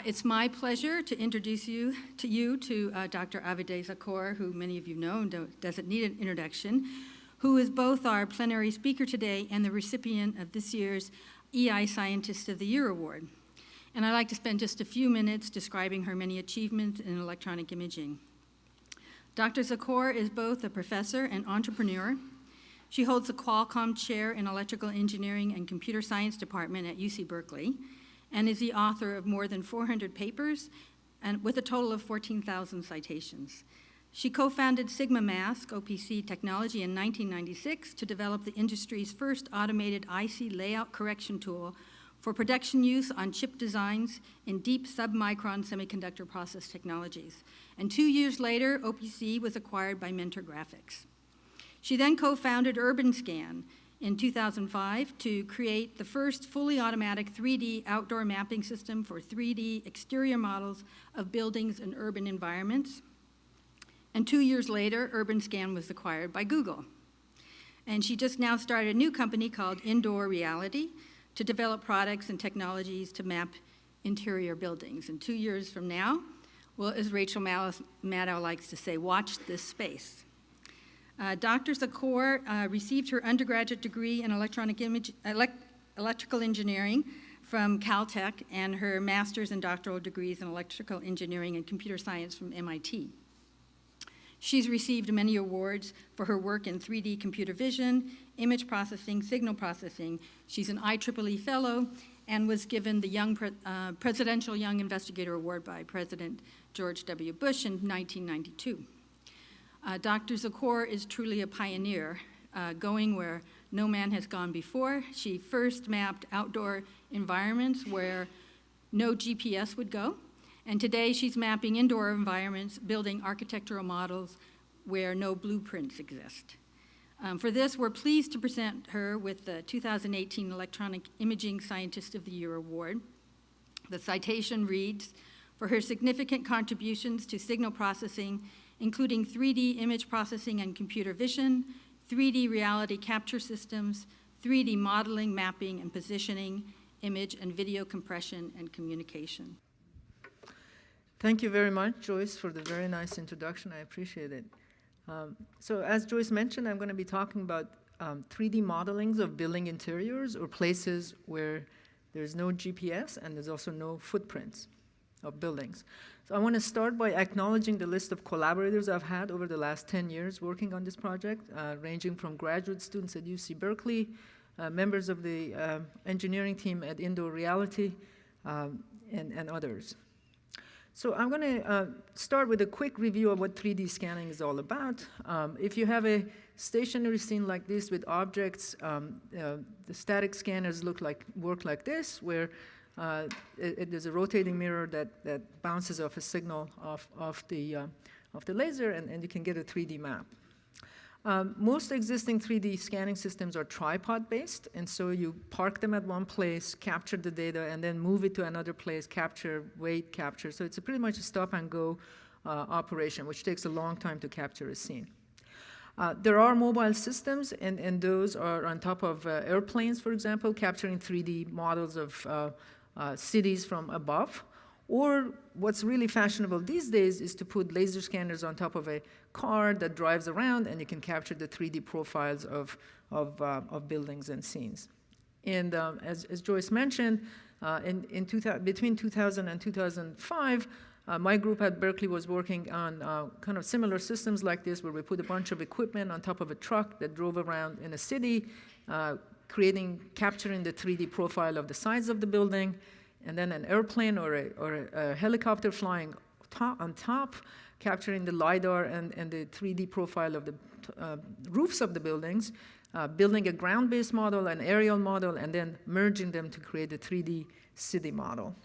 It's my pleasure to introduce you to Dr. Avideh Zakhor, who many of you know and doesn't need an introduction, who is both our plenary speaker today and the recipient of this year's EI Scientist of the Year Award. And I'd like to spend just a few minutes describing her many achievements in electronic imaging. Dr. Zakhor is both a professor and entrepreneur. She holds the Qualcomm Chair in Electrical Engineering and Computer Science Department at UC Berkeley, and is the author of more than 400 papers and with a total of 14,000 citations. She co-founded Sigma Mask OPC technology in 1996 to develop the industry's first automated IC layout correction tool for production use on chip designs in deep submicron semiconductor process technologies. And 2 years later, OPC was acquired by Mentor Graphics. She then co-founded UrbanScan in 2005 to create the first fully automatic 3D outdoor mapping system for 3D exterior models of buildings and urban environments. And 2 years later, UrbanScan was acquired by Google. And she just now started a new company called Indoor Reality to develop products and technologies to map interior buildings. And 2 years from now, well, as Rachel Maddow likes to say, watch this space. Dr. Zakhor received her undergraduate degree in electrical engineering from Caltech and her master's and doctoral degrees in electrical engineering and computer science from MIT. She's received many awards for her work in 3D computer vision, image processing, signal processing. She's an IEEE fellow and was given the Presidential Young Investigator Award by President George W. Bush in 1992. Dr. Zakhor is truly a pioneer, going where no man has gone before. She first mapped outdoor environments where no GPS would go. And today she's mapping indoor environments, building architectural models where no blueprints exist. For this, we're pleased to present her with the 2018 Electronic Imaging Scientist of the Year Award. The citation reads, for her significant contributions to signal processing, including 3D image processing and computer vision, 3D reality capture systems, 3D modeling, mapping, and positioning, image and video compression and communication. Thank you very much, Joyce, for the very nice introduction. I appreciate it. So as Joyce mentioned, I'm going to be talking about 3D modelings of building interiors or places where there's no GPS and there's also no footprints of buildings. So I want to start by acknowledging the list of collaborators I've had over the last 10 years working on this project, ranging from graduate students at UC Berkeley, members of the engineering team at Indoor Reality, and others. So I'm going to start with a quick review of what 3D scanning is all about. If you have a stationary scene like this with objects, the static scanners work like this, where there's a rotating mirror that bounces off a signal of the laser, and you can get a 3D map. Most existing 3D scanning systems are tripod-based, and so you park them at one place, capture the data, and then move it to another place, capture, wait, capture. So it's pretty much a stop-and-go operation, which takes a long time to capture a scene. There are mobile systems, and those are on top of airplanes, for example, capturing 3D models of cities from above. Or what's really fashionable these days is to put laser scanners on top of a car that drives around, and you can capture the 3D profiles of buildings and scenes. And as Joyce mentioned, between 2000 and 2005, my group at Berkeley was working on kind of similar systems like this, where we put a bunch of equipment on top of a truck that drove around in a city, capturing the 3D profile of the sides of the building, and then an airplane or a helicopter flying on top, capturing the LiDAR and the 3D profile of the roofs of the buildings, building a ground-based model, an aerial model, and then merging them to create a 3D city model.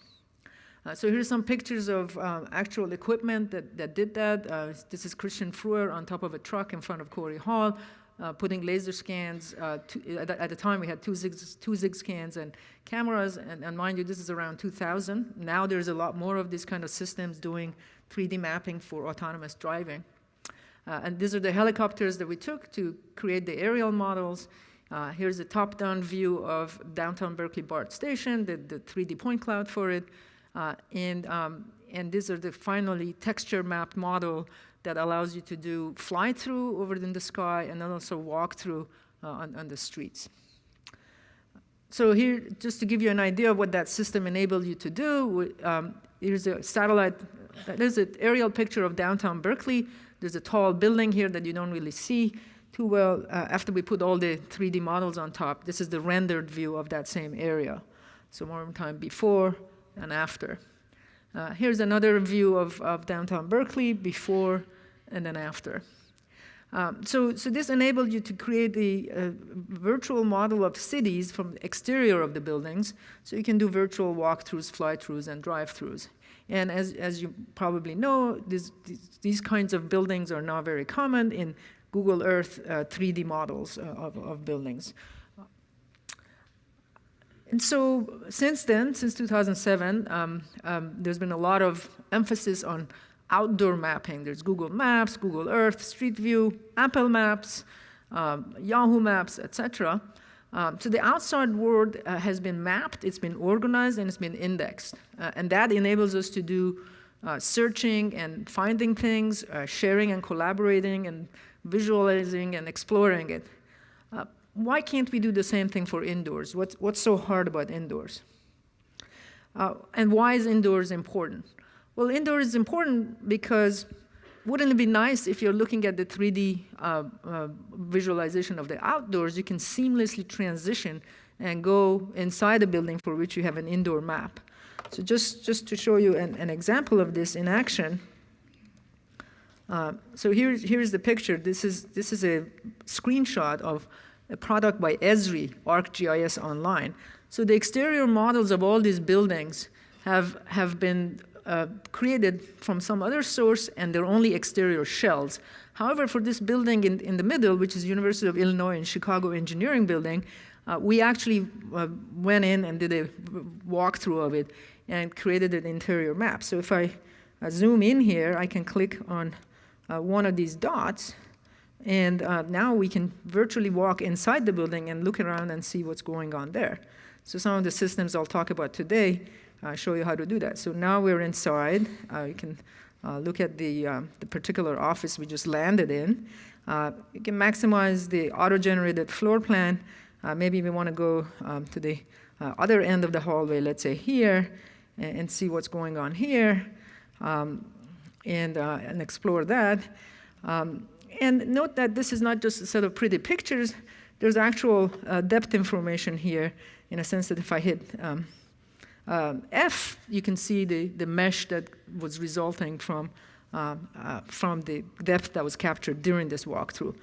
So here's some pictures of actual equipment that did that. This is Christian Fruer on top of a truck in front of Corey Hall, putting laser scans. At the time, we had two zig scans and cameras, and mind you, this is around 2000. Now there's a lot more of these kind of systems doing 3D mapping for autonomous driving. And these are the helicopters that we took to create the aerial models. Here's a top-down view of downtown Berkeley BART station, the 3D point cloud for it. And these are the finally texture mapped model that allows you to do fly-through over in the sky and then also walk-through on the streets. So here, just to give you an idea of what that system enabled you to do, here's a satellite, there's an aerial picture of downtown Berkeley. There's a tall building here that you don't really see too well after we put all the 3D models on top. This is the rendered view of that same area. So more time before and after. Here's another view of downtown Berkeley, before and then after. So this enabled you to create a virtual model of cities from the exterior of the buildings, so you can do virtual walkthroughs, fly-throughs, and drive-throughs. And as you probably know, these kinds of buildings are now very common in Google Earth 3D models of buildings. And so since then, since 2007, there's been a lot of emphasis on outdoor mapping. There's Google Maps, Google Earth, Street View, Apple Maps, Yahoo Maps, etc. So the outside world has been mapped, it's been organized, and it's been indexed. And that enables us to do searching and finding things, sharing and collaborating, and visualizing and exploring it. Why can't we do the same thing for indoors? What's so hard about indoors? And why is indoors important? Well, indoors is important because wouldn't it be nice if you're looking at the 3D visualization of the outdoors, you can seamlessly transition and go inside a building for which you have an indoor map. So just to show you an example of this in action. So here's the picture. This is a screenshot of a product by Esri, ArcGIS Online. So the exterior models of all these buildings have been created from some other source, and they're only exterior shells. However, for this building in the middle, which is University of Illinois in Chicago Engineering Building, we actually went in and did a walkthrough of it and created an interior map. So if I zoom in here, I can click on one of these dots, and now we can virtually walk inside the building and look around and see what's going on there. So some of the systems I'll talk about today show you how to do that. So now we're inside. You can look at the particular office we just landed in. You can maximize the auto-generated floor plan. Maybe we want to go to the other end of the hallway, let's say here, and see what's going on here, and explore that. And note that this is not just a set of pretty pictures. There's actual depth information here, in a sense that if I hit F, you can see the mesh that was resulting from the depth that was captured during this walkthrough.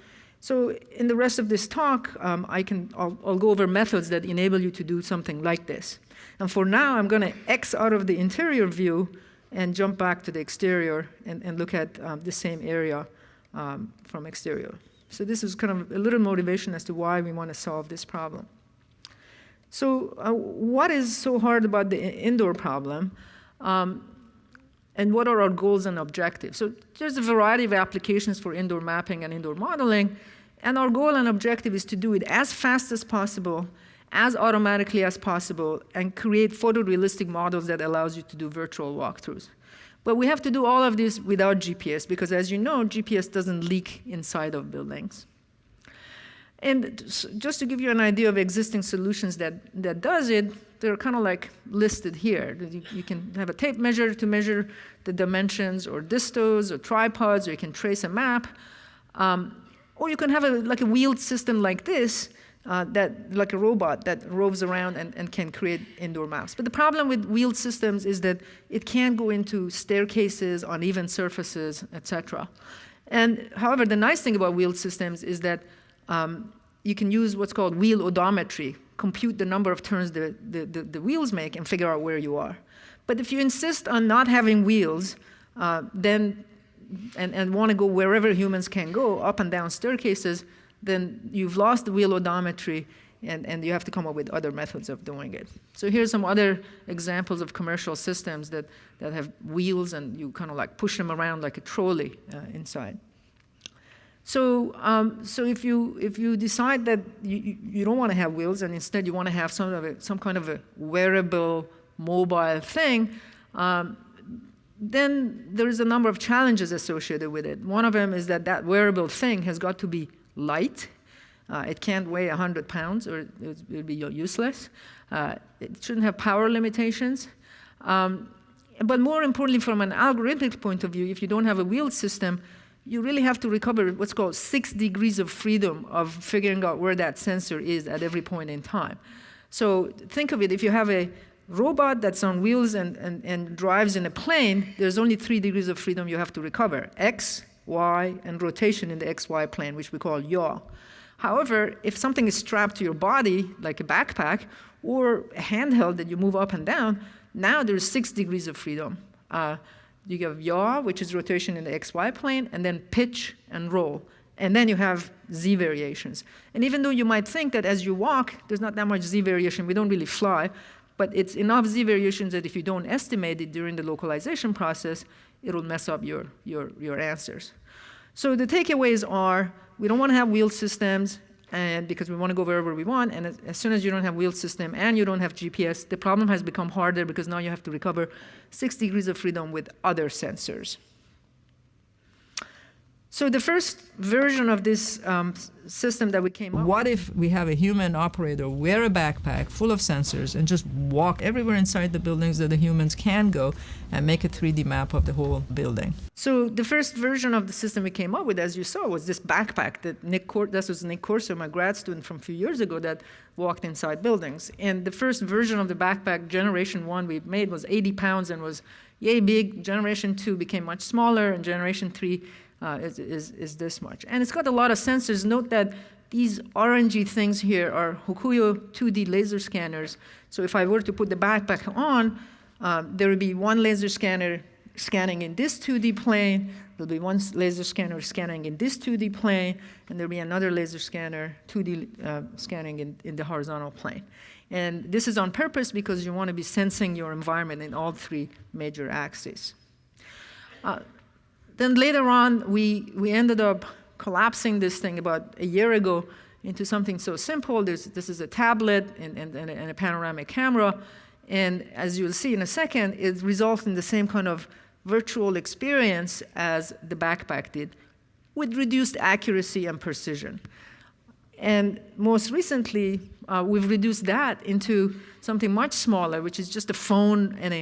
So in the rest of this talk, I'll go over methods that enable you to do something like this. And for now, I'm going to X out of the interior view and jump back to the exterior and look at the same area from exterior. So this is kind of a little motivation as to why we want to solve this problem. So what is so hard about the indoor problem? And what are our goals and objectives? So there's a variety of applications for indoor mapping and indoor modeling. And our goal and objective is to do it as fast as possible, as automatically as possible, and create photorealistic models that allows you to do virtual walkthroughs. But we have to do all of this without GPS, because as you know, GPS doesn't leak inside of buildings. And just to give you an idea of existing solutions that does it, they're kind of like listed here. You can have a tape measure to measure the dimensions, or distos, or tripods, or you can trace a map. Or you can have like a wheeled system like this, like a robot that roves around and can create indoor maps. But the problem with wheeled systems is that it can't go into staircases, uneven surfaces, etc. And however, the nice thing about wheeled systems is that you can use what's called wheel odometry, compute the number of turns the wheels make and figure out where you are. But if you insist on not having wheels, and want to go wherever humans can go, up and down staircases, then you've lost the wheel odometry, and you have to come up with other methods of doing it. So here's some other examples of commercial systems that have wheels, and you kind of like push them around like a trolley inside. So if you decide that you don't want to have wheels, and instead you want to have some kind of a wearable mobile thing, Then there's a number of challenges associated with it. One of them is that that wearable thing has got to be light. It can't weigh 100 pounds or it will be useless. It shouldn't have power limitations. But more importantly, from an algorithmic point of view, if you don't have a wheeled system, you really have to recover what's called 6 degrees of freedom of figuring out where that sensor is at every point in time. So think of it, if you have a robot that's on wheels and drives in a plane, there's only 3 degrees of freedom you have to recover: X, Y, and rotation in the XY plane, which we call yaw. However, if something is strapped to your body, like a backpack, or a handheld that you move up and down, now there's 6 degrees of freedom. You have yaw, which is rotation in the XY plane, and then pitch and roll. And then you have Z variations. And even though you might think that as you walk, there's not that much Z variation, we don't really fly, but it's enough Z variations that if you don't estimate it during the localization process, it'll mess up your answers. So the takeaways are, we don't want to have wheeled systems, and because we want to go wherever we want, and as soon as you don't have wheeled system and you don't have GPS, the problem has become harder because now you have to recover 6 degrees of freedom with other sensors. So the first version of this system that we came up with. What if we have a human operator wear a backpack full of sensors and just walk everywhere inside the buildings that the humans can go and make a 3D map of the whole building? So the first version of the system we came up with, as you saw, was this backpack that this was Nick Corso, my grad student from a few years ago, that walked inside buildings. And the first version of the backpack, generation 1 we made, was 80 pounds and was yay big. Generation 2 became much smaller, and generation 3 is this much. And it's got a lot of sensors. Note that these orangey things here are Hokuyo 2D laser scanners. So if I were to put the backpack on, there would be one laser scanner scanning in this 2D plane, there'll be one laser scanner scanning in this 2D plane, and there'll be another laser scanner 2D scanning in the horizontal plane. And this is on purpose because you want to be sensing your environment in all 3 major axes. Then later on, we ended up collapsing this thing about a year ago into something so simple. This is a tablet and a panoramic camera. And as you'll see in a second, it results in the same kind of virtual experience as the backpack did, with reduced accuracy and precision. And most recently, we've reduced that into something much smaller, which is just a phone and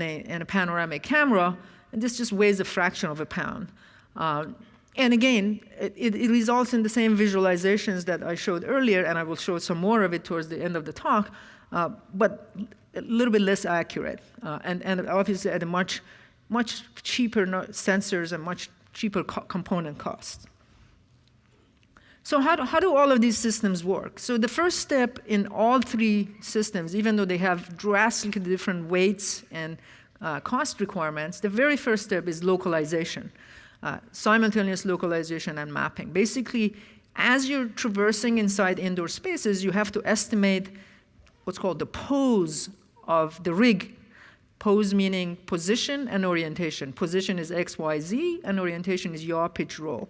a panoramic camera. And this just weighs a fraction of a pound. And again, it results in the same visualizations that I showed earlier, and I will show some more of it towards the end of the talk, but a little bit less accurate, and obviously at a much cheaper sensors and much cheaper component costs. So how do all of these systems work? So the first step in all 3 systems, even though they have drastically different weights and cost requirements, the very first step is localization, simultaneous localization and mapping. Basically, as you're traversing inside indoor spaces, you have to estimate what's called the pose of the rig. Pose meaning position and orientation. Position is X, Y, Z, and orientation is yaw, pitch, roll.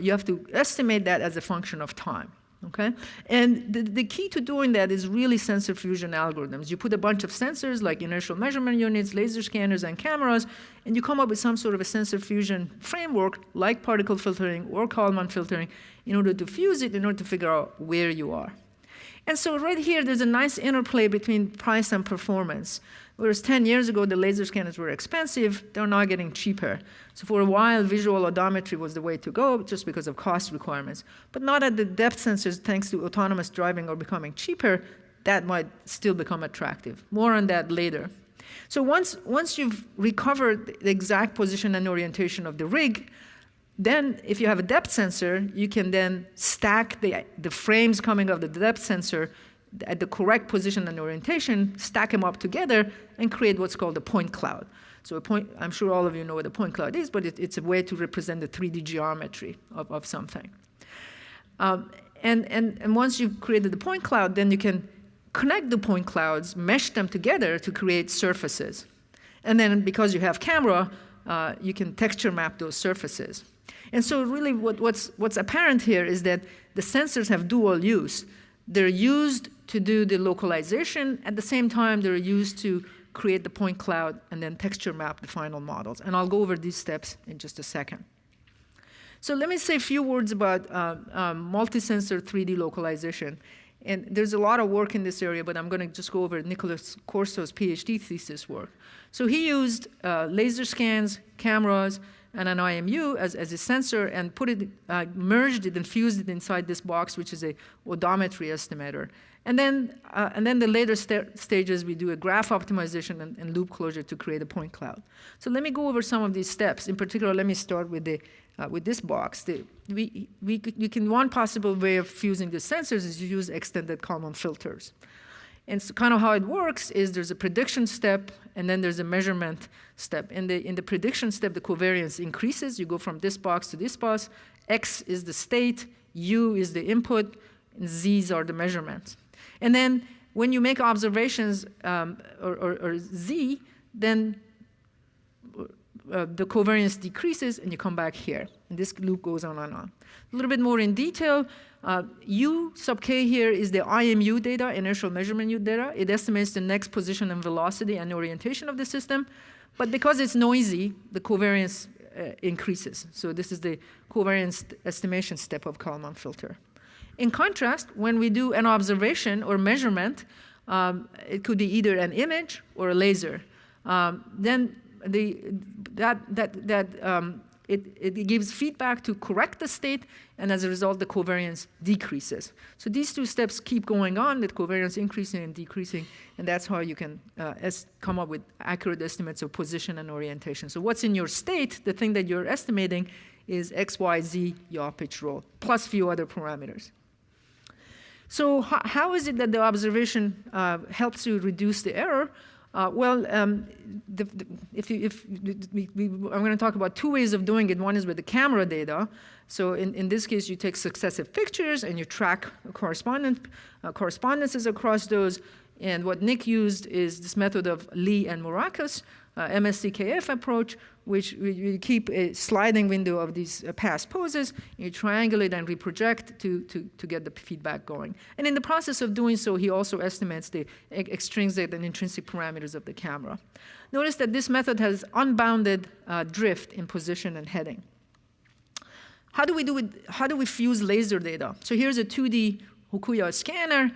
You have to estimate that as a function of time. Okay? And the key to doing that is really sensor fusion algorithms. You put a bunch of sensors like inertial measurement units, laser scanners, and cameras, and you come up with some sort of a sensor fusion framework like particle filtering or Kalman filtering in order to fuse it, in order to figure out where you are. And so right here, there's a nice interplay between price and performance. Whereas 10 years ago, the laser scanners were expensive, they're now getting cheaper. So for a while, visual odometry was the way to go just because of cost requirements. But now that the depth sensors, thanks to autonomous driving, are becoming cheaper, that might still become attractive. More on that later. So once you've recovered the exact position and orientation of the rig, then if you have a depth sensor, you can then stack the frames coming off the depth sensor at the correct position and orientation, stack them up together, and create what's called a point cloud. So I'm sure all of you know what a point cloud is, but it's a way to represent the 3D geometry of something. And once you've created the point cloud, then you can connect the point clouds, mesh them together to create surfaces. And then because you have camera, you can texture map those surfaces. And so really what's apparent here is that the sensors have dual use. They're used to do the localization. At the same time, they're used to create the point cloud, and then texture map the final models. And I'll go over these steps in just a second. So let me say a few words about multi-sensor 3D localization. And there's a lot of work in this area, but I'm going to just go over Nicholas Corso's PhD thesis work. So he used laser scans, cameras, and an IMU as a sensor, and merged it and fused it inside this box, which is a odometry estimator. And then the later stages, we do a graph optimization and loop closure to create a point cloud. So let me go over some of these steps. In particular, let me start with this box. One possible way of fusing the sensors is to use extended Kalman filters. And so kind of how it works is there's a prediction step, and then there's a measurement step. In the prediction step, the covariance increases. You go from this box to this box. X is the state, U is the input, and Z's are the measurements. And then when you make observations or Z, then the covariance decreases, and you come back here. And this loop goes on and on. A little bit more in detail, U sub k here is the IMU data, inertial measurement U data. It estimates the next position and velocity and orientation of the system. But because it's noisy, the covariance increases. So this is the covariance estimation step of Kalman filter. In contrast, when we do an observation or measurement, it could be either an image or a laser. Then it gives feedback to correct the state, and as a result, the covariance decreases. So these two steps keep going on, the covariance increasing and decreasing, and that's how you can come up with accurate estimates of position and orientation. So what's in your state, the thing that you're estimating, is X, Y, Z, yaw, pitch, roll, plus few other parameters. So how is it that the observation helps you reduce the error? I'm going to talk about two ways of doing it. One is with the camera data. So in this case, you take successive pictures and you track correspondences across those. And what Nick used is this method of Lee and Murakis, MSCKF approach, which you keep a sliding window of these past poses, and you triangulate and reproject to get the feedback going. And in the process of doing so, he also estimates the extrinsic and intrinsic parameters of the camera. Notice that this method has unbounded drift in position and heading. How do we do it? How do we fuse laser data? So here's a 2D Hokuya scanner.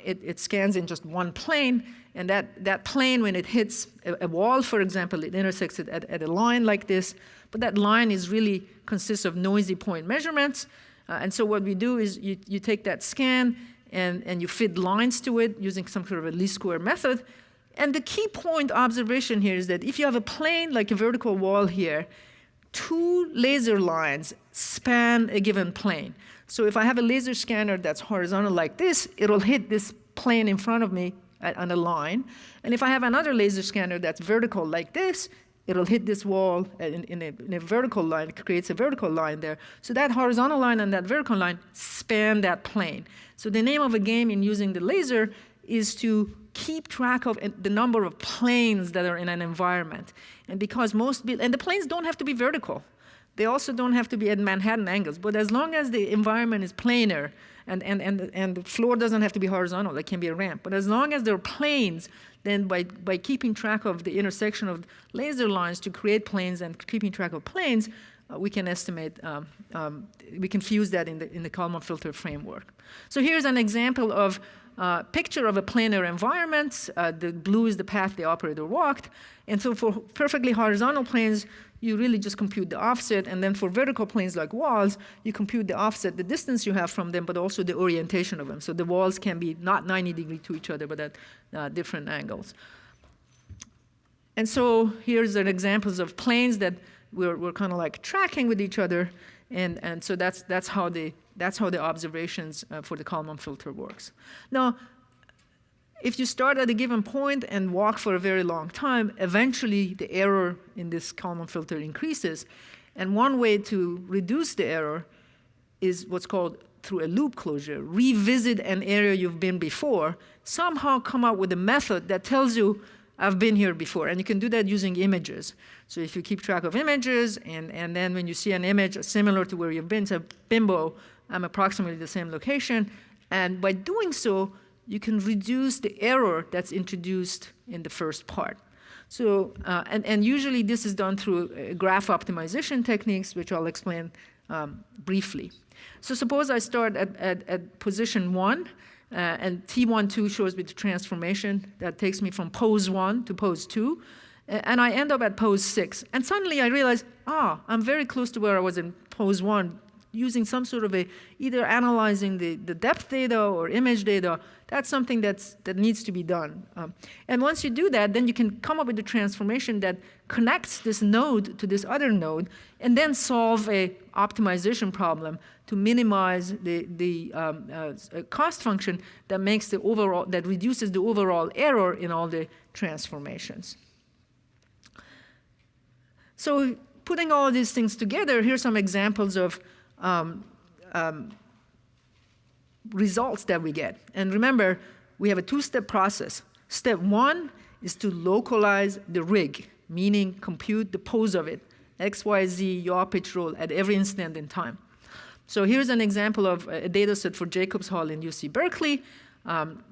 It scans in just one plane, and that plane, when it hits a wall, for example, it intersects it at a line like this, but that line really consists of noisy point measurements. And so what we do is you take that scan and you fit lines to it using some sort of a least square method. And the key point observation here is that if you have a plane like a vertical wall here, two laser lines span a given plane. So if I have a laser scanner that's horizontal like this, it'll hit this plane in front of me on a line. And if I have another laser scanner that's vertical like this, it'll hit this wall in a vertical line. It creates a vertical line there. So that horizontal line and that vertical line span that plane. So the name of the game in using the laser is to keep track of the number of planes that are in an environment. And because and the planes don't have to be vertical. They also don't have to be at Manhattan angles. But as long as the environment is planar and the floor doesn't have to be horizontal, it can be a ramp. But as long as there are planes, then by keeping track of the intersection of laser lines to create planes and keeping track of planes, we can estimate, we can fuse that in the Kalman filter framework. So here's an example of picture of a planar environment. The blue is the path the operator walked. And so for perfectly horizontal planes, you really just compute the offset. And then for vertical planes like walls, you compute the offset, the distance you have from them, but also the orientation of them. So the walls can be not 90 degrees to each other, but at different angles. And so here's an examples of planes that we're kind of like tracking with each other. And so that's how the observations for the Kalman filter works. Now, if you start at a given point and walk for a very long time, eventually the error in this Kalman filter increases. And one way to reduce the error is what's called through a loop closure. Revisit an area you've been before, somehow come up with a method that tells you, I've been here before. And you can do that using images. So if you keep track of images, and then when you see an image similar to where you've been, say, Bimbo, I'm approximately the same location. And by doing so, you can reduce the error that's introduced in the first part. So, and usually this is done through graph optimization techniques, which I'll explain briefly. So suppose I start at position 1, and T12 shows me the transformation. That takes me from pose 1 to pose 2, and I end up at pose 6. And suddenly I realize, I'm very close to where I was in pose 1, using some sort of either analyzing the depth data or image data. That's something that needs to be done. And once you do that, then you can come up with a transformation that connects this node to this other node, and then solve a optimization problem to minimize the cost function that makes that reduces the overall error in all the transformations. So putting all these things together, here's some examples of results that we get. And remember, we have a two-step process. Step 1 is to localize the rig, meaning compute the pose of it, X, Y, Z, yaw, pitch, roll at every instant in time. So here's an example of a data set for Jacobs Hall in UC Berkeley.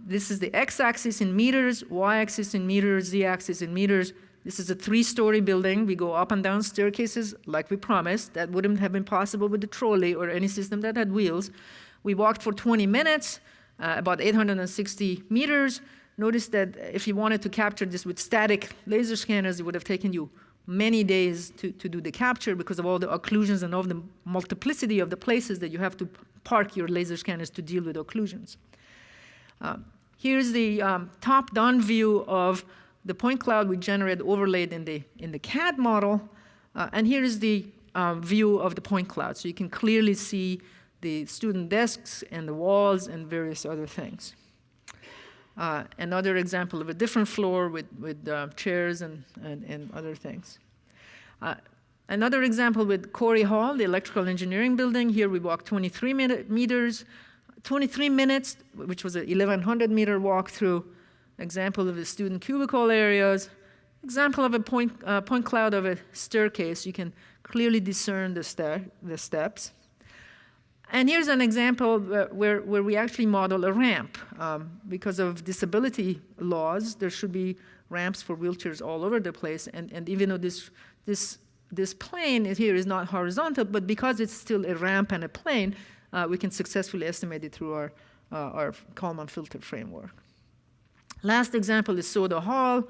This is the x-axis in meters, y-axis in meters, z-axis in meters. This is a 3-story building. We go up and down staircases like we promised. That wouldn't have been possible with the trolley or any system that had wheels. We walked for 20 minutes, about 860 meters. Notice that if you wanted to capture this with static laser scanners, it would have taken you many days to do the capture because of all the occlusions and all the multiplicity of the places that you have to park your laser scanners to deal with occlusions. Here's the top-down view of the point cloud we generated overlaid in the CAD model. And here is the view of the point cloud. So you can clearly see the student desks and the walls and various other things. Another example of a different floor with chairs and other things. Another example with Corey Hall, the electrical engineering building. Here we walked 23 meters, 23 minutes, which was a 1,100 meter walk through. Example of the student cubicle areas. Example of a point cloud of a staircase. You can clearly discern the steps. And here's an example where we actually model a ramp. Because of disability laws, there should be ramps for wheelchairs all over the place. And even though this plane here is not horizontal, but because it's still a ramp and a plane, we can successfully estimate it through our Kalman filter framework. Last example is Soda Hall,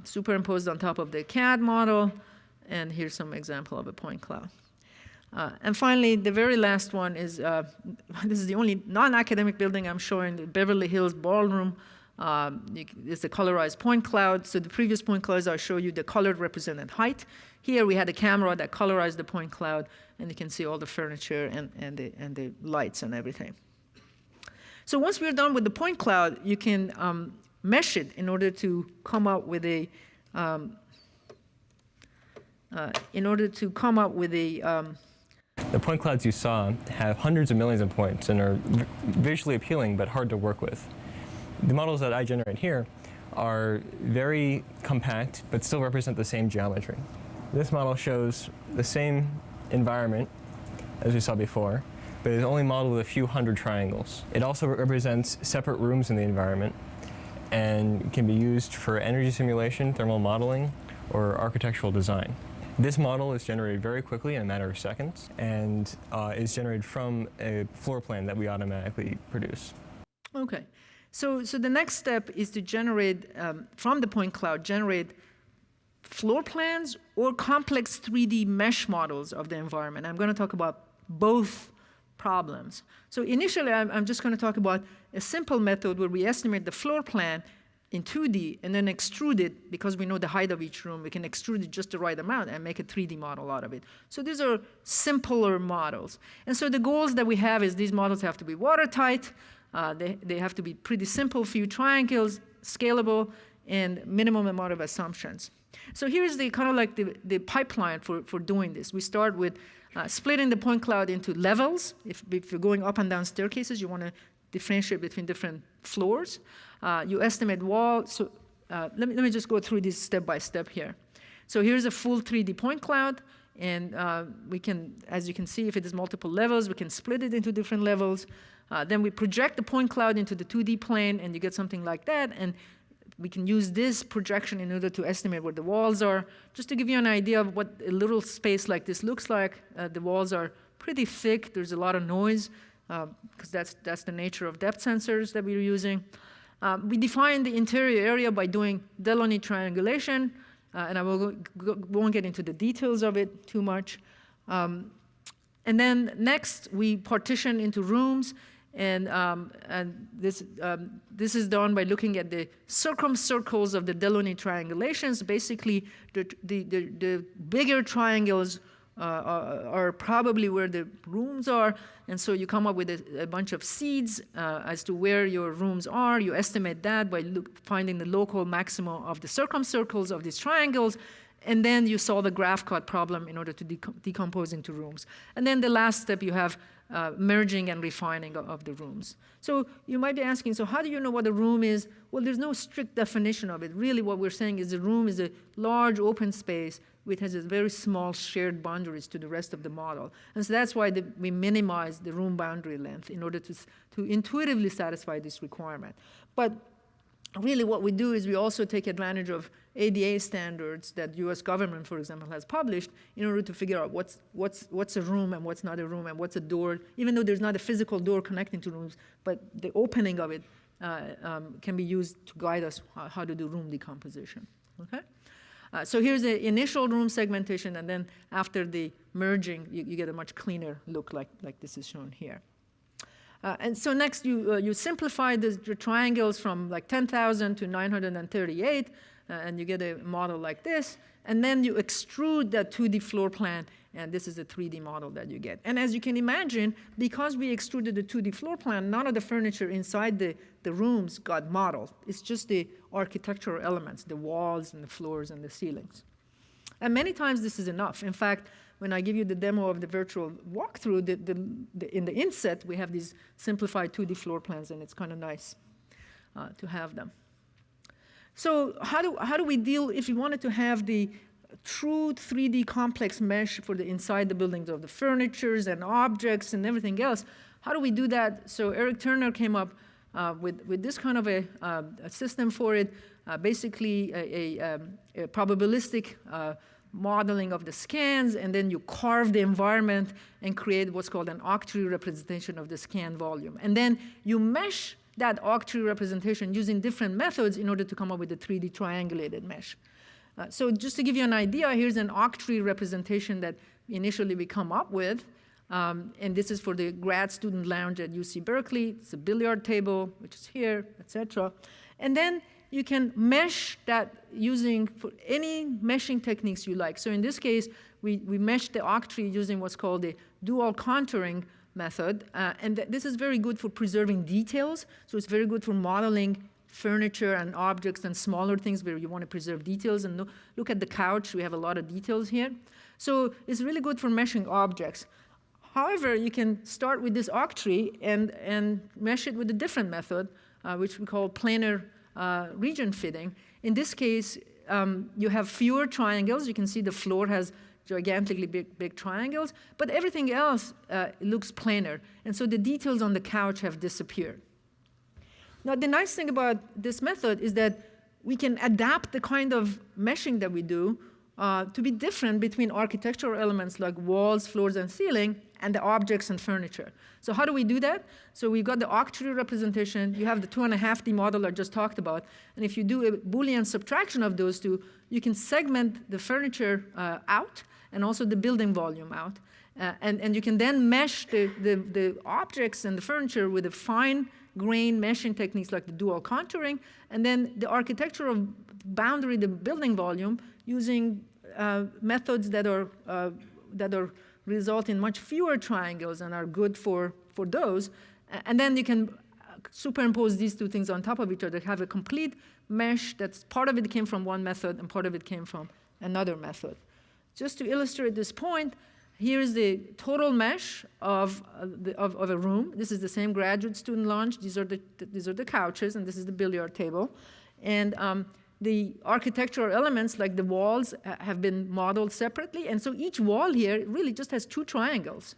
superimposed on top of the CAD model. And here's some example of a point cloud. And finally, the very last one is, this is the only non-academic building I'm showing, the Beverly Hills Ballroom. It's a colorized point cloud. So the previous point clouds I showed you, the colored represented height. Here we had a camera that colorized the point cloud, and you can see all the furniture and the lights and everything. So once we're done with the point cloud, you can mesh it in order to come up with a The point clouds you saw have hundreds of millions of points and are visually appealing but hard to work with. The models that I generate here are very compact but still represent the same geometry. This model shows the same environment as we saw before, but it's only modeled with a few hundred triangles. It also represents separate rooms in the environment and can be used for energy simulation, thermal modeling, or architectural design. This model is generated very quickly in a matter of seconds and is generated from a floor plan that we automatically produce. Okay. So the next step is to generate, from the point cloud, generate floor plans or complex 3D mesh models of the environment. I'm going to talk about both problems. So initially, I'm just going to talk about a simple method where we estimate the floor plan in 2D and then extrude it. Because we know the height of each room, we can extrude it just the right amount and make a 3D model out of it. So these are simpler models. And so the goals that we have is these models have to be watertight, they have to be pretty simple, few triangles, scalable, and minimum amount of assumptions. So here's the kind of like the pipeline for doing this. We start with splitting the point cloud into levels. If you're going up and down staircases, you want to differentiate between different floors. You estimate wall. So let me just go through this step by step here. So here's a full 3D point cloud. And we can, as you can see, if it is multiple levels, we can split it into different levels. Then we project the point cloud into the 2D plane, and you get something like that. And we can use this projection in order to estimate where the walls are. Just to give you an idea of what a little space like this looks like, the walls are pretty thick. There's a lot of noise because that's the nature of depth sensors that we're using. We define the interior area by doing Delaunay triangulation, and I won't get into the details of it too much. And then next, we partition into rooms, and this is done by looking at the circumcircles of the Delaunay triangulations. Basically, the bigger triangles are probably where the rooms are, and so you come up with a bunch of seeds as to where your rooms are. You estimate that by finding the local maximum of the circumcircles of these triangles, and then you solve the graph cut problem in order to decompose into rooms. And then the last step, you have merging and refining of the rooms. So you might be asking, so how do you know what a room is? Well, there's no strict definition of it. Really what we're saying is a room is a large open space which has a very small shared boundaries to the rest of the model. And so that's why we minimize the room boundary length in order to intuitively satisfy this requirement. But really what we do is we also take advantage of ADA standards that US government, for example, has published in order to figure out what's a room and what's not a room and what's a door, even though there's not a physical door connecting to rooms, but the opening of it can be used to guide us how to do room decomposition, okay? So here's the initial room segmentation, and then after the merging, you get a much cleaner look like this is shown here. And so next, you simplify the triangles from like 10,000 to 938, and you get a model like this. And then you extrude that 2D floor plan, and this is a 3D model that you get. And as you can imagine, because we extruded the 2D floor plan, none of the furniture inside the rooms got modeled. It's just the architectural elements, the walls and the floors and the ceilings. And many times this is enough. In fact, when I give you the demo of the virtual walkthrough, in the inset, we have these simplified 2D floor plans, and it's kind of nice to have them. So how do we deal, if we wanted to have the true 3D complex mesh for the inside the buildings of the furnitures and objects and everything else, how do we do that? So Eric Turner came up with this kind of a system for it, basically a probabilistic modeling of the scans, and then you carve the environment and create what's called an octree representation of the scan volume. And then you mesh that octree representation using different methods in order to come up with a 3D triangulated mesh. So just to give you an idea, here's an octree representation that initially we come up with. And this is for the grad student lounge at UC Berkeley. It's a billiard table, which is here, etc. And then you can mesh that using for any meshing techniques you like. So in this case, we mesh the octree using what's called the dual contouring method. And this is very good for preserving details. So it's very good for modeling furniture and objects and smaller things where you want to preserve details. And look at the couch. We have a lot of details here. So it's really good for meshing objects. However, you can start with this octree and mesh it with a different method, which we call planar region fitting. In this case, you have fewer triangles. You can see the floor has gigantically big triangles, but everything else looks planar. And so the details on the couch have disappeared. Now, the nice thing about this method is that we can adapt the kind of meshing that we do to be different between architectural elements like walls, floors, and ceiling, and the objects and furniture. So how do we do that? So we've got the octree representation. You have the 2.5D model I just talked about. And if you do a Boolean subtraction of those two, you can segment the furniture out and also the building volume out. And you can then mesh the objects and the furniture with a fine grain meshing techniques like the dual contouring, and then the architectural boundary, the building volume, using methods that result in much fewer triangles and are good for those. And then you can superimpose these two things on top of each other, have a complete mesh that's part of it came from one method and part of it came from another method. Just to illustrate this point, here's the total mesh of a room. This is the same graduate student lounge. These are the couches, and this is the billiard table. And the architectural elements, like the walls, have been modeled separately. And so each wall here really just has two triangles.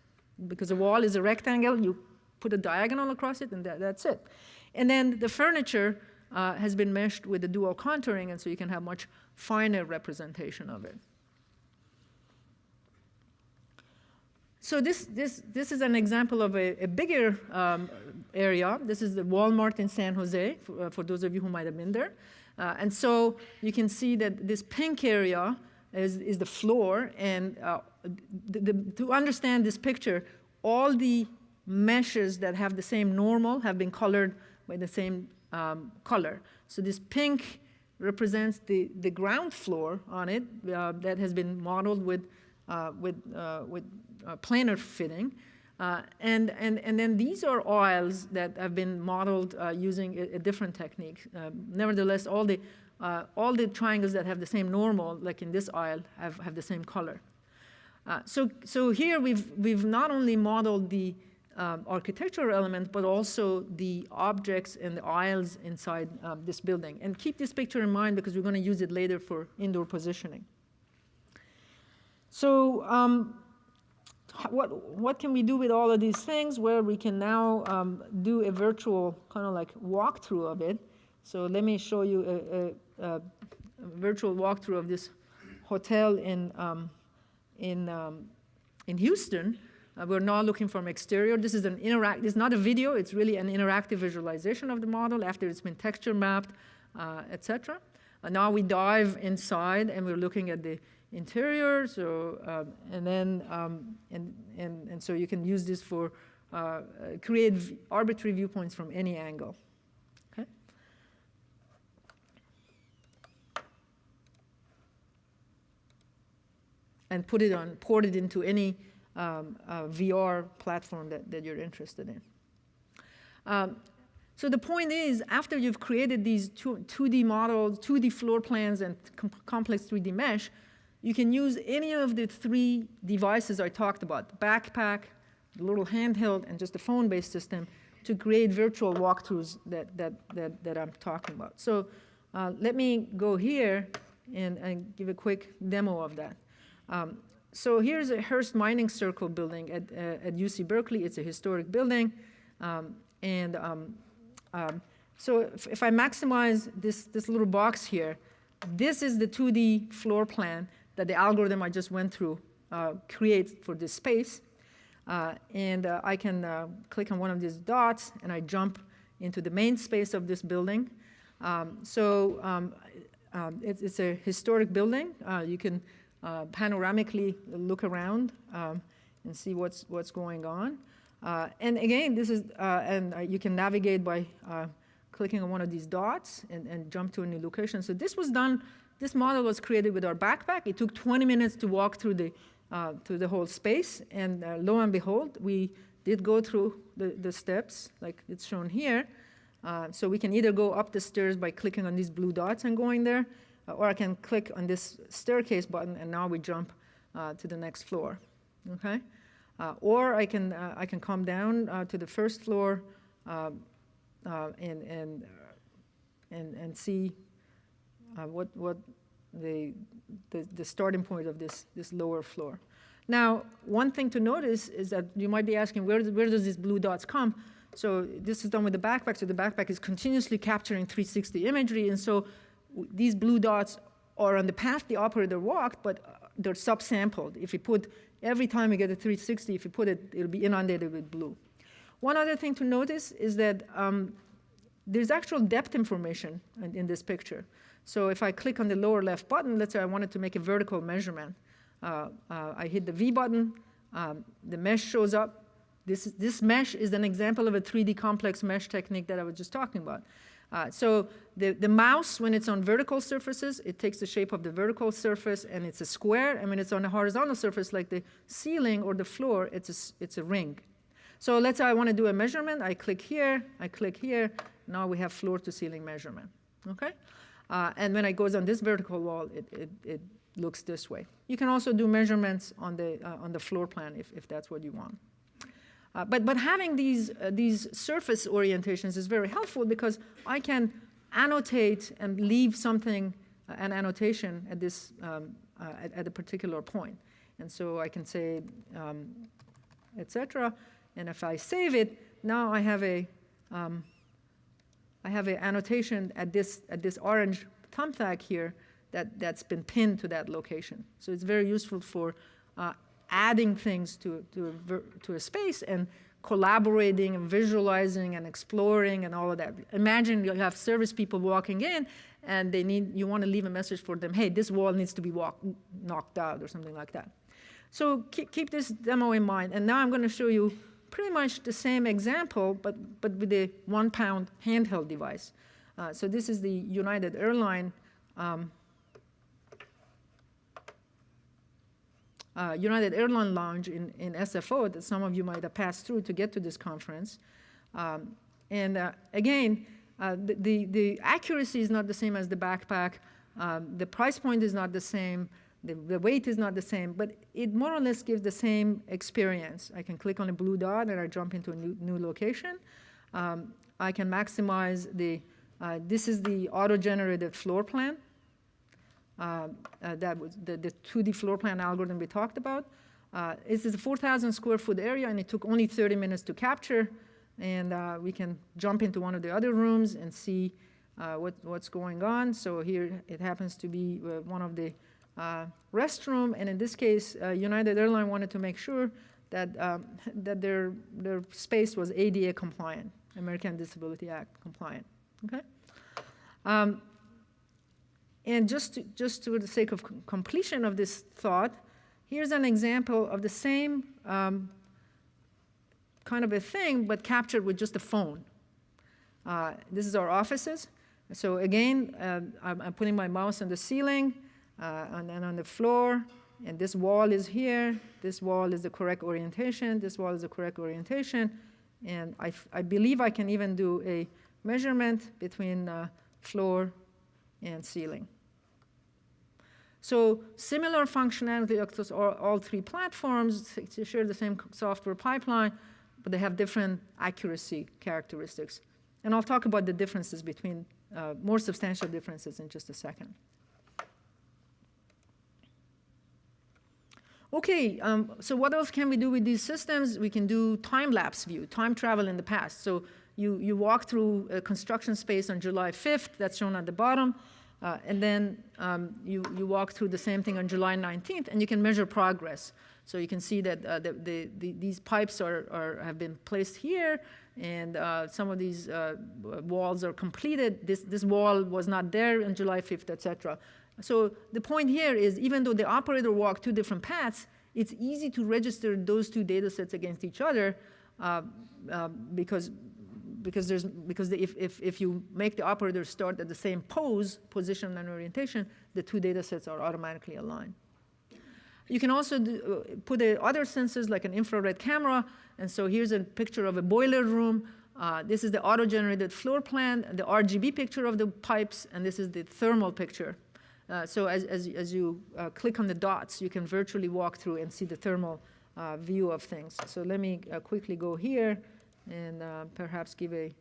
Because a wall is a rectangle, you put a diagonal across it, and that's it. And then the furniture has been meshed with the dual contouring, and so you can have much finer representation of it. So this is an example of a bigger area. This is the Walmart in San Jose, for those of you who might have been there. And so you can see that this pink area is the floor. And to understand this picture, all the meshes that have the same normal have been colored by the same color. So this pink represents the ground floor on it that has been modeled with planar fitting. And then these are aisles that have been modeled using a different technique. Nevertheless, all the triangles that have the same normal, like in this aisle, have the same color. So here we've not only modeled the architectural element, but also the objects and the aisles inside this building. And keep this picture in mind because we're going to use it later for indoor positioning. So what can we do with all of these things? Well, we can now do a virtual kind of like walkthrough of it. So let me show you a virtual walkthrough of this hotel in Houston. We're now looking from exterior. This is this is not a video. It's really an interactive visualization of the model after it's been texture mapped, etc. Now we dive inside and we're looking at the interior. So and so you can use this for create arbitrary viewpoints from any angle. Okay. And port it into any VR platform that you're interested in. So the point is, after you've created these 2D models, 2D floor plans, and complex 3D mesh, you can use any of the 3 devices I talked about, the backpack, the little handheld, and just the phone-based system to create virtual walkthroughs that I'm talking about. So let me go here and give a quick demo of that. So here's a Hearst Mining Circle building at UC Berkeley. It's a historic building. So if I maximize this little box here, this is the 2D floor plan that the algorithm I just went through creates for this space. I can click on one of these dots, and I jump into the main space of this building. It's a historic building. You can panoramically look around and see what's going on. And again, this is you can navigate by clicking on one of these dots and jump to a new location. So this was done. This model was created with our backpack. It took 20 minutes to walk through the whole space, and lo and behold, we did go through the steps like it's shown here. So we can either go up the stairs by clicking on these blue dots and going there, or I can click on this staircase button, and now we jump to the next floor. Okay, or I can come down to the first floor and see what the starting point of this lower floor. Now, one thing to notice is that you might be asking, where does these blue dots come? So this is done with the backpack. So the backpack is continuously capturing 360 imagery, and so these blue dots are on the path the operator walked, but they're subsampled. If you put every time you get a 360, if you put it, it'll be inundated with blue. One other thing to notice is that there's actual depth information in this picture. So if I click on the lower left button, let's say I wanted to make a vertical measurement. I hit the V button, the mesh shows up. This mesh is an example of a 3D complex mesh technique that I was just talking about. So the mouse, when it's on vertical surfaces, it takes the shape of the vertical surface, and it's a square. And when it's on a horizontal surface, like the ceiling or the floor, it's a ring. So let's say I want to do a measurement. I click here. Now we have floor to ceiling measurement. Okay? And when it goes on this vertical wall, it looks this way. You can also do measurements on the floor plan if that's what you want. But having these surface orientations is very helpful because I can annotate and leave something, an annotation at this at a particular point. And so I can say, etc. And if I save it, now I have a I have an annotation at this orange thumbtack here that's been pinned to that location. So it's very useful for adding things to a space and collaborating and visualizing and exploring and all of that. Imagine you have service people walking in and you want to leave a message for them, hey, this wall needs to be knocked out or something like that. So keep this demo in mind. And now I'm going to show you pretty much the same example, but with a 1-pound handheld device. So this is the United Airlines lounge in SFO that some of you might have passed through to get to this conference. Again, the accuracy is not the same as the backpack. The price point is not the same. The weight is not the same, but it more or less gives the same experience. I can click on a blue dot and I jump into a new location. I can maximize this is the auto-generated floor plan. That was the 2D floor plan algorithm we talked about. This is a 4,000 square foot area, and it took only 30 minutes to capture. And we can jump into one of the other rooms and see what's going on. So here it happens to be one of the restroom, and in this case, United Airlines wanted to make sure that that their space was ADA compliant, American Disability Act compliant. Okay. And just to the sake of completion of this thought, here's an example of the same kind of a thing, but captured with just a phone. This is our offices. So again, I'm putting my mouse on the ceiling and then on the floor, and this wall is here. This wall is the correct orientation. This wall is the correct orientation. And I believe I can even do a measurement between floor and ceiling. So similar functionality across all three platforms. They share the same software pipeline, but they have different accuracy characteristics. And I'll talk about the differences between, more substantial differences in just a second. Okay, so what else can we do with these systems? We can do time-lapse view, time travel in the past. So you walk through a construction space on July 5th, that's shown at the bottom, and then you walk through the same thing on July 19th, and you can measure progress. So you can see that these pipes have been placed here, and some of these walls are completed. This wall was not there on July 5th, et cetera. So the point here is, even though the operator walked two different paths, it's easy to register those two data sets against each other because if you make the operator start at the same position and orientation, the two data sets are automatically aligned. You can also put other sensors like an infrared camera, and so here's a picture of a boiler room. This is the auto-generated floor plan, the RGB picture of the pipes, and this is the thermal picture. So as you click on the dots, you can virtually walk through and see the thermal view of things. So let me quickly go here and perhaps give a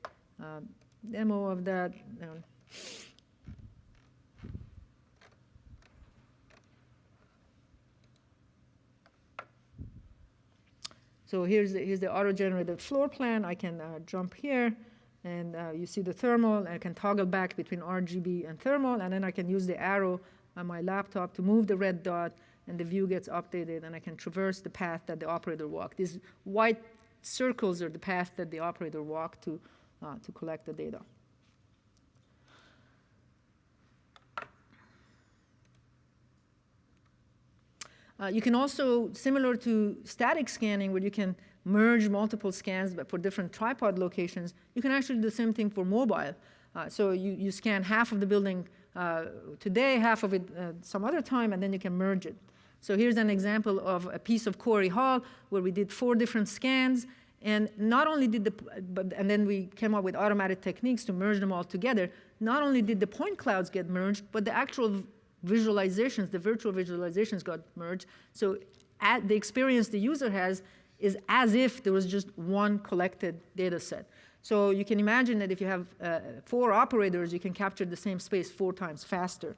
demo of that. So here's the auto-generated floor plan. I can jump here, and you see the thermal. I can toggle back between RGB and thermal, and then I can use the arrow on my laptop to move the red dot, and the view gets updated, and I can traverse the path that the operator walked. These white circles are the path that the operator walked to collect the data. You can also, similar to static scanning, where you can merge multiple scans but for different tripod locations, you can actually do the same thing for mobile. So you scan half of the building today, half of it some other time, and then you can merge it. So here's an example of a piece of Corey Hall where we did 4 different scans, and not only did and then we came up with automatic techniques to merge them all together. Not only did the point clouds get merged, but the actual visualizations, the virtual visualizations got merged. So the experience the user has is as if there was just one collected data set. So you can imagine that if you have 4 operators, you can capture the same space 4 times faster.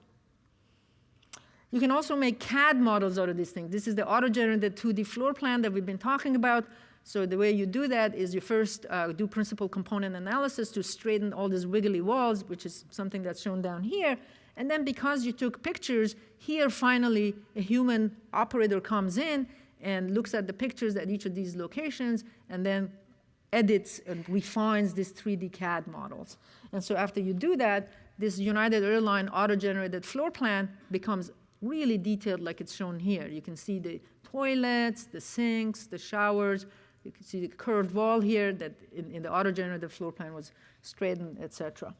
You can also make CAD models out of these things. This is the auto-generated 2D floor plan that we've been talking about. So the way you do that is you first do principal component analysis to straighten all these wiggly walls, which is something that's shown down here. And then because you took pictures, here finally a human operator comes in and looks at the pictures at each of these locations and then edits and refines these 3D CAD models. And so after you do that, this United Airlines auto-generated floor plan becomes really detailed like it's shown here. You can see the toilets, the sinks, the showers. You can see the curved wall here that in the auto-generated floor plan was straightened, etc.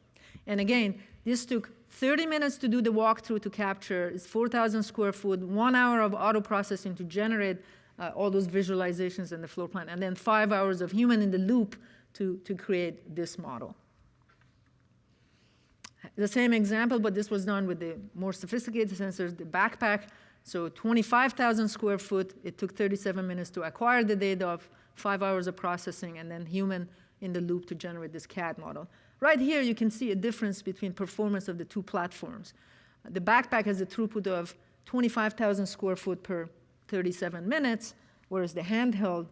And again, this took 30 minutes to do the walkthrough to capture. It's 4,000 square foot, 1 hour of auto processing to generate all those visualizations in the floor plan, and then 5 hours of human in the loop to create this model. The same example, but this was done with the more sophisticated sensors, the backpack. So 25,000 square foot, it took 37 minutes to acquire the data of 5 hours of processing, and then human in the loop to generate this CAD model. Right here, you can see a difference between performance of the two platforms. The backpack has a throughput of 25,000 square foot per 37 minutes, whereas the handheld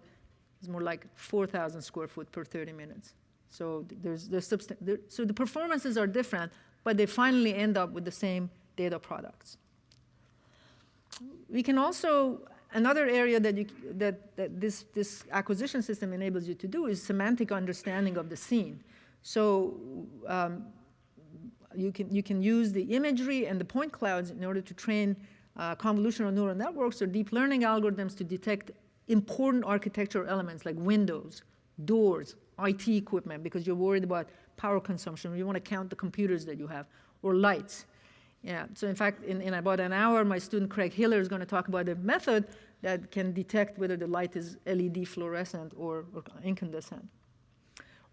is more like 4,000 square foot per 30 minutes. So so the performances are different, but they finally end up with the same data products. We can also, another area that this acquisition system enables you to do is semantic understanding of the scene. So you can use the imagery and the point clouds in order to train convolutional neural networks or deep learning algorithms to detect important architectural elements like windows, doors, IT equipment, because you're worried about power consumption, or you want to count the computers that you have, or lights. Yeah, so in fact, in about an hour, my student Craig Hiller is going to talk about a method that can detect whether the light is LED fluorescent or incandescent.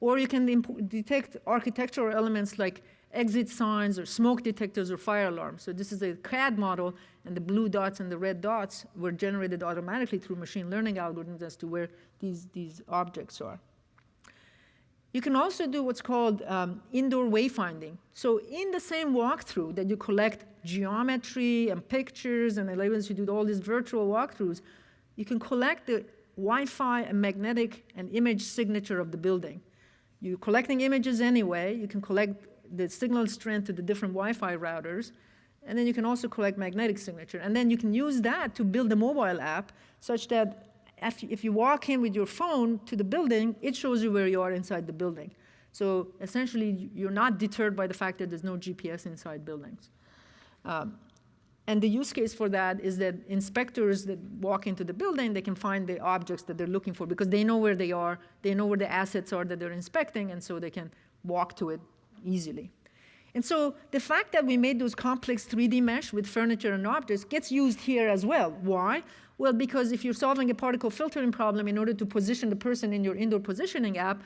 Or you can detect architectural elements like exit signs or smoke detectors or fire alarms. So this is a CAD model, and the blue dots and the red dots were generated automatically through machine learning algorithms as to where these objects are. You can also do what's called indoor wayfinding. So in the same walkthrough that you collect geometry and pictures and enables you to do all these virtual walkthroughs, you can collect the Wi-Fi and magnetic and image signature of the building. You're collecting images anyway. You can collect the signal strength to the different Wi-Fi routers, and then you can also collect magnetic signature. And then you can use that to build a mobile app such that if you walk in with your phone to the building, it shows you where you are inside the building. So essentially, you're not deterred by the fact that there's no GPS inside buildings. And the use case for that is that inspectors that walk into the building, they can find the objects that they're looking for because they know where they are, they know where the assets are that they're inspecting, and so they can walk to it easily. And so the fact that we made those complex 3D mesh with furniture and objects gets used here as well. Why? Well, because if you're solving a particle filtering problem in order to position the person in your indoor positioning app,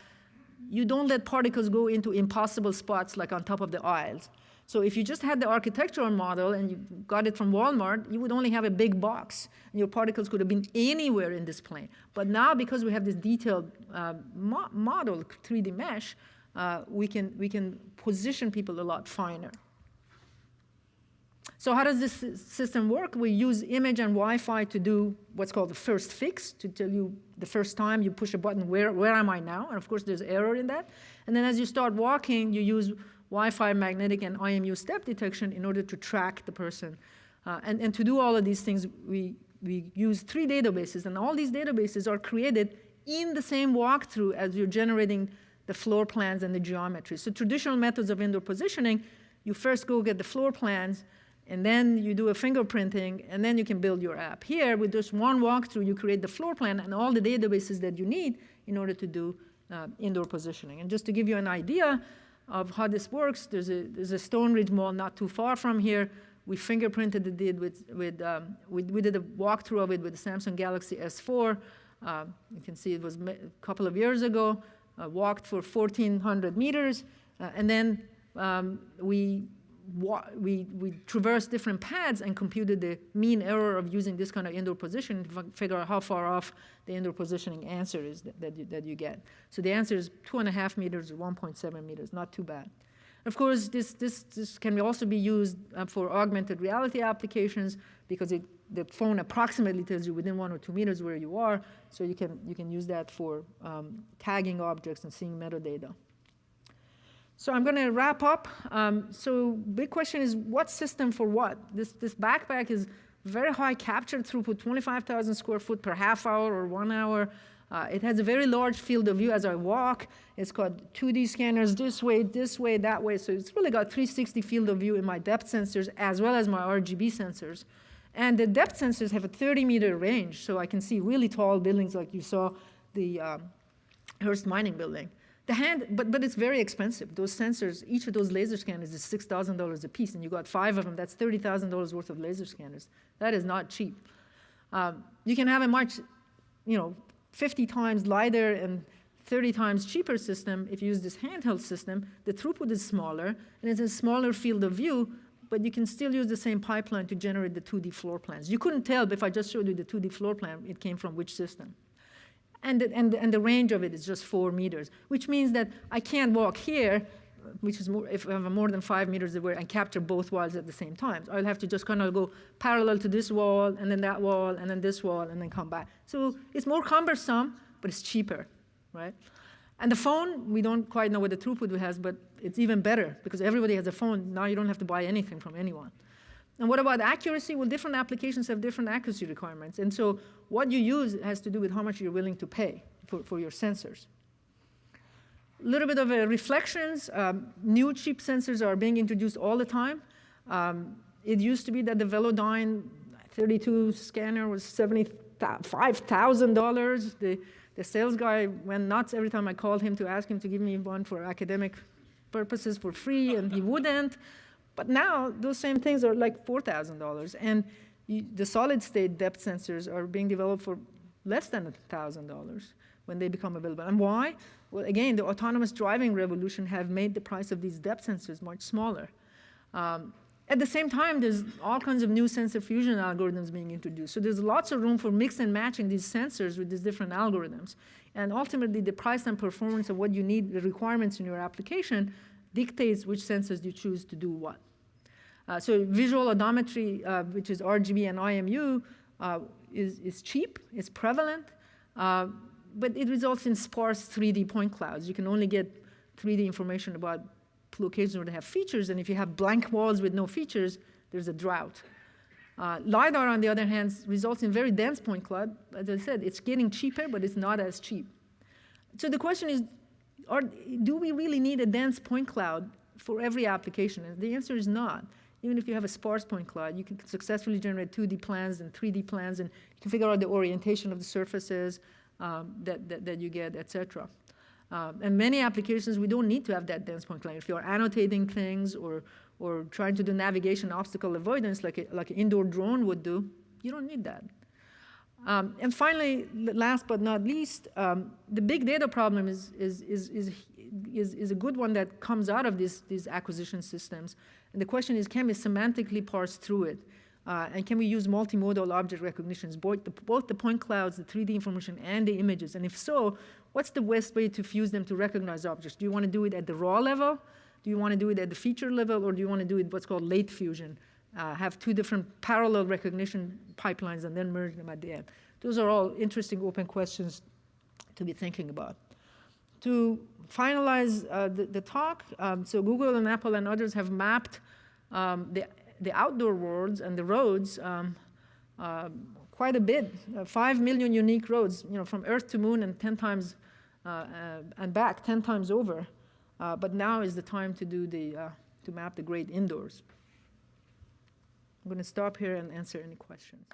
you don't let particles go into impossible spots like on top of the aisles. So if you just had the architectural model and you got it from Walmart, you would only have a big box, and your particles could have been anywhere in this plane. But now, because we have this detailed model, 3D mesh, we can position people a lot finer. So how does this system work? We use image and Wi-Fi to do what's called the first fix, to tell you the first time you push a button, where am I now? And of course, there's error in that. And then as you start walking, you use Wi-Fi, magnetic, and IMU step detection in order to track the person. And to do all of these things, we use 3 databases, and all these databases are created in the same walkthrough as you're generating the floor plans and the geometry. So traditional methods of indoor positioning, you first go get the floor plans, and then you do a fingerprinting, and then you can build your app. Here, with just one walkthrough, you create the floor plan and all the databases that you need in order to do indoor positioning. And just to give you an idea of how this works, there's a Stone Ridge Mall not too far from here. We fingerprinted it we did a walkthrough of it with the Samsung Galaxy S4. You can see it was a couple of years ago. Walked for 1,400 meters, and then we traversed different paths and computed the mean error of using this kind of indoor position to figure out how far off the indoor positioning answer is that you get. So the answer is 2.5 meters or 1.7 meters, not too bad. Of course, this can also be used for augmented reality applications because it the phone approximately tells you within 1 or 2 meters where you are, so you can use that for tagging objects and seeing metadata. So I'm going to wrap up. So big question is, what system for what? This backpack is very high capture throughput, 25,000 square foot per half hour or 1 hour. It has a very large field of view as I walk. It's got 2D scanners this way, that way. So it's really got 360 field of view in my depth sensors as well as my RGB sensors. And the depth sensors have a 30-meter range, so I can see really tall buildings like you saw the Hearst mining building. But it's very expensive. Those sensors, each of those laser scanners is $6,000 a piece, and you got 5 of them. That's $30,000 worth of laser scanners. That is not cheap. You can have a much, 50 times lighter and 30 times cheaper system if you use this handheld system. The throughput is smaller, and it's a smaller field of view, but you can still use the same pipeline to generate the 2D floor plans. You couldn't tell, but if I just showed you the 2D floor plan, it came from which system. And the range of it is just 4 meters, which means that I can't walk here, which is more, if I have more than 5 meters away, and capture both walls at the same time. So I'll have to just kind of go parallel to this wall, and then that wall, and then this wall, and then come back. So it's more cumbersome, but it's cheaper, right? And the phone, we don't quite know what the throughput it has, but it's even better, because everybody has a phone. Now you don't have to buy anything from anyone. And what about accuracy? Well, different applications have different accuracy requirements. And so what you use has to do with how much you're willing to pay for your sensors. A little bit of reflections. New cheap sensors are being introduced all the time. It used to be that the Velodyne 32 scanner was $75,000. The sales guy went nuts every time I called him to ask him to give me one for academic purposes for free, and he wouldn't. But now, those same things are like $4,000. And the solid-state depth sensors are being developed for less than $1,000 when they become available. And why? Well, again, the autonomous driving revolution have made the price of these depth sensors much smaller. At the same time, there's all kinds of new sensor fusion algorithms being introduced. So there's lots of room for mix and matching these sensors with these different algorithms. And ultimately, the price and performance of what you need, the requirements in your application, dictates which sensors you choose to do what. So visual odometry, which is RGB and IMU, is cheap, it's prevalent, but it results in sparse 3D point clouds. You can only get 3D information about locations where they have features, and if you have blank walls with no features, there's a drought. LiDAR, on the other hand, results in very dense point cloud. As I said, it's getting cheaper, but it's not as cheap. So the question is, do we really need a dense point cloud for every application? And the answer is not. Even if you have a sparse point cloud, you can successfully generate 2D plans and 3D plans, and you can figure out the orientation of the surfaces that you get, et cetera. And many applications, we don't need to have that dense point cloud. If you're annotating things or trying to do navigation obstacle avoidance like an indoor drone would do, you don't need that. And finally, last but not least, the big data problem is a good one that comes out of these acquisition systems. And the question is, can we semantically parse through it? And can we use multimodal object recognitions, both the point clouds, the 3D information, and the images? And if so, what's the best way to fuse them to recognize objects? Do you want to do it at the raw level? Do you want to do it at the feature level? Or do you want to do it what's called late fusion? Have 2 different parallel recognition pipelines and then merge them at the end. Those are all interesting open questions to be thinking about. To finalize the talk, so Google and Apple and others have mapped the outdoor worlds and the roads quite a bit. 5 million unique roads, from Earth to Moon and 10 times and back, 10 times over. But now is the time to do to map the great indoors. I'm going to stop here and answer any questions.